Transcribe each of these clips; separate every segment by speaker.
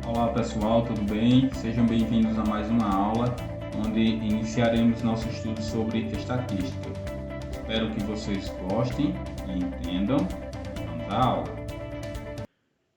Speaker 1: Olá pessoal, tudo bem? Sejam bem-vindos a mais uma aula, onde iniciaremos nosso estudo sobre estatística. Espero que vocês gostem e entendam. Vamos à aula.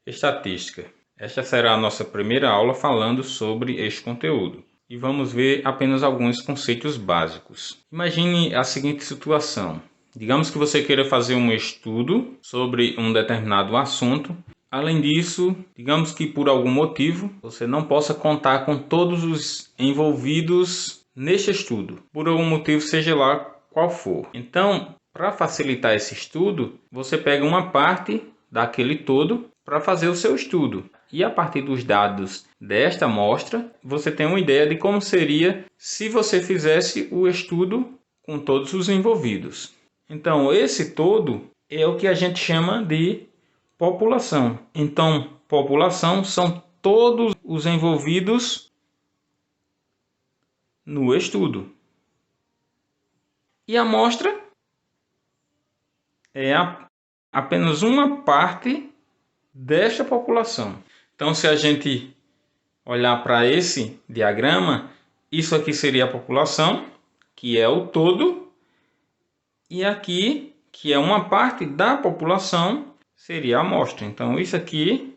Speaker 1: Estatística. Esta será a nossa primeira aula falando sobre este conteúdo. E vamos ver apenas alguns conceitos básicos. Imagine a seguinte situação. Digamos que você queira fazer um estudo sobre um determinado assunto. Além disso, digamos que por algum motivo você não possa contar com todos os envolvidos neste estudo, por algum motivo seja lá qual for. Então, para facilitar esse estudo, você pega uma parte daquele todo para fazer o seu estudo. E a partir dos dados desta amostra, você tem uma ideia de como seria se você fizesse o estudo com todos os envolvidos. Então, esse todo é o que a gente chama de população. Então, população são todos os envolvidos no estudo. E a amostra é apenas uma parte desta população. Então, se a gente olhar para esse diagrama, isso aqui seria a população, que é o todo, e aqui, que é uma parte da população, seria a amostra. Então, isso aqui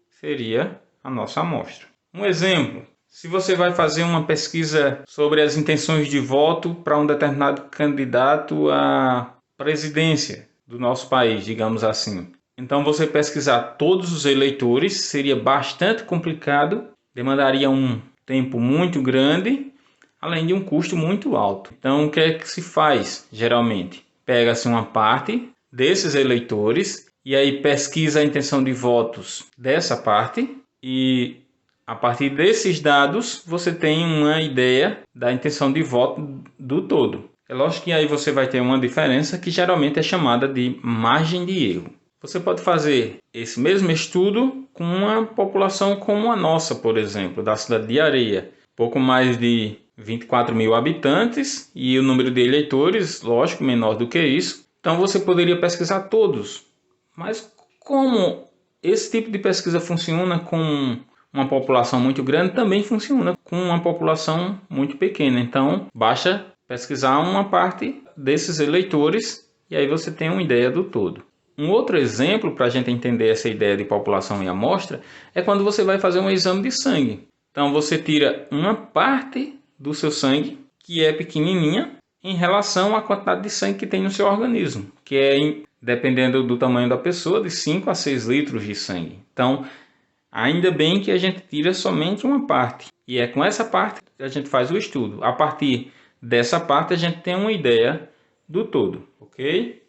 Speaker 1: seria a nossa amostra. Um exemplo, se você vai fazer uma pesquisa sobre as intenções de voto para um determinado candidato à presidência do nosso país, digamos assim. Então, você pesquisar todos os eleitores seria bastante complicado, demandaria um tempo muito grande, além de um custo muito alto. Então, o que é que se faz, geralmente? Pega-se uma parte desses eleitores e aí pesquisa a intenção de votos dessa parte e a partir desses dados você tem uma ideia da intenção de voto do todo. É lógico que aí você vai ter uma diferença que geralmente é chamada de margem de erro. Você pode fazer esse mesmo estudo com uma população como a nossa, por exemplo, da cidade de Areia. Pouco mais de 24 mil habitantes e o número de eleitores, lógico, menor do que isso. Então você poderia pesquisar todos. Mas como esse tipo de pesquisa funciona com uma população muito grande, também funciona com uma população muito pequena. Então basta pesquisar uma parte desses eleitores e aí você tem uma ideia do todo. Um outro exemplo para a gente entender essa ideia de população e amostra é quando você vai fazer um exame de sangue. Então você tira uma parte do seu sangue, que é pequenininha, em relação à quantidade de sangue que tem no seu organismo, que é, dependendo do tamanho da pessoa, de 5 a 6 litros de sangue. Então, ainda bem que a gente tira somente uma parte. E é com essa parte que a gente faz o estudo. A partir dessa parte a gente tem uma ideia do todo, ok?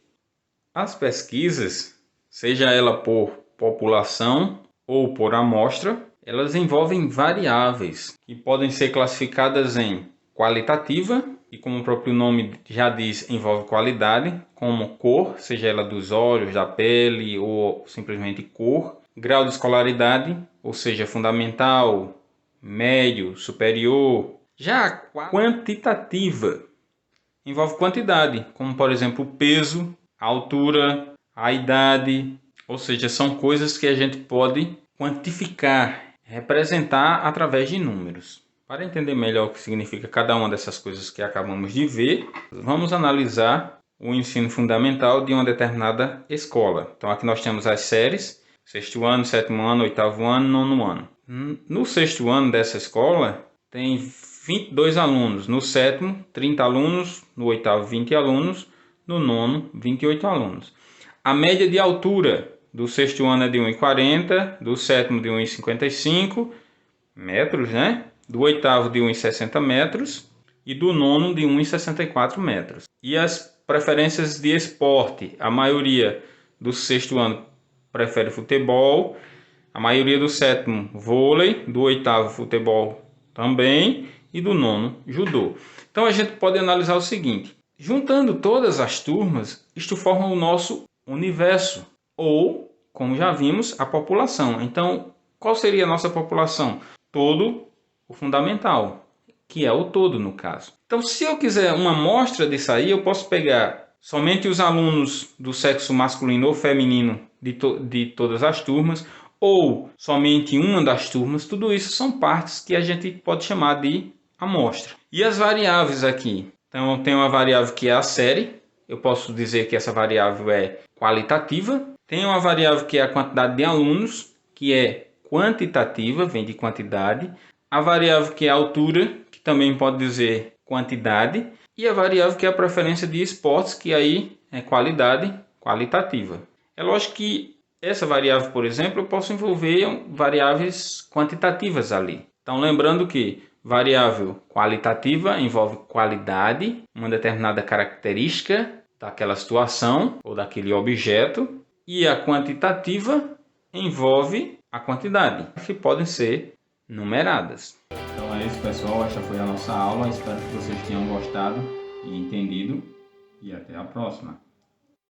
Speaker 1: As pesquisas, seja ela por população ou por amostra, elas envolvem variáveis que podem ser classificadas em qualitativa, e como o próprio nome já diz, envolve qualidade, como cor, seja ela dos olhos, da pele ou simplesmente cor, grau de escolaridade, ou seja, fundamental, médio, superior. Já a quantitativa envolve quantidade, como por exemplo o peso, a altura, a idade, ou seja, são coisas que a gente pode quantificar, representar através de números. Para entender melhor o que significa cada uma dessas coisas que acabamos de ver, vamos analisar o ensino fundamental de uma determinada escola. Então aqui nós temos as séries, sexto ano, sétimo ano, oitavo ano, nono ano. No sexto ano dessa escola tem 22 alunos, no sétimo 30 alunos, no oitavo 20 alunos, no nono 28 alunos. A média de altura do sexto ano é de 1,40, do sétimo de 1,55 metros, né? Do oitavo de 1,60 metros e do nono de 1,64 metros. E as preferências de esporte, a maioria do sexto ano prefere futebol, a maioria do sétimo vôlei, do oitavo futebol também e do nono judô. Então a gente pode analisar o seguinte: juntando todas as turmas, isto forma o nosso universo, ou, como já vimos, a população. Então, qual seria a nossa população? Todo o fundamental, que é o todo no caso. Então, se eu quiser uma amostra disso aí, eu posso pegar somente os alunos do sexo masculino ou feminino de todas as turmas, ou somente uma das turmas, tudo isso são partes que a gente pode chamar de amostra. E as variáveis aqui? Então, tem uma variável que é a série. Eu posso dizer que essa variável é qualitativa. Tem uma variável que é a quantidade de alunos, que é quantitativa, vem de quantidade. A variável que é a altura, que também pode dizer quantidade. E a variável que é a preferência de esportes, que aí é qualidade, qualitativa. É lógico que essa variável, por exemplo, eu posso envolver variáveis quantitativas ali. Então, lembrando que variável qualitativa envolve qualidade, uma determinada característica daquela situação ou daquele objeto, e a quantitativa envolve a quantidade, que podem ser numeradas. Então é isso, pessoal. Esta foi a nossa aula. Espero que vocês tenham gostado e entendido. E até a próxima.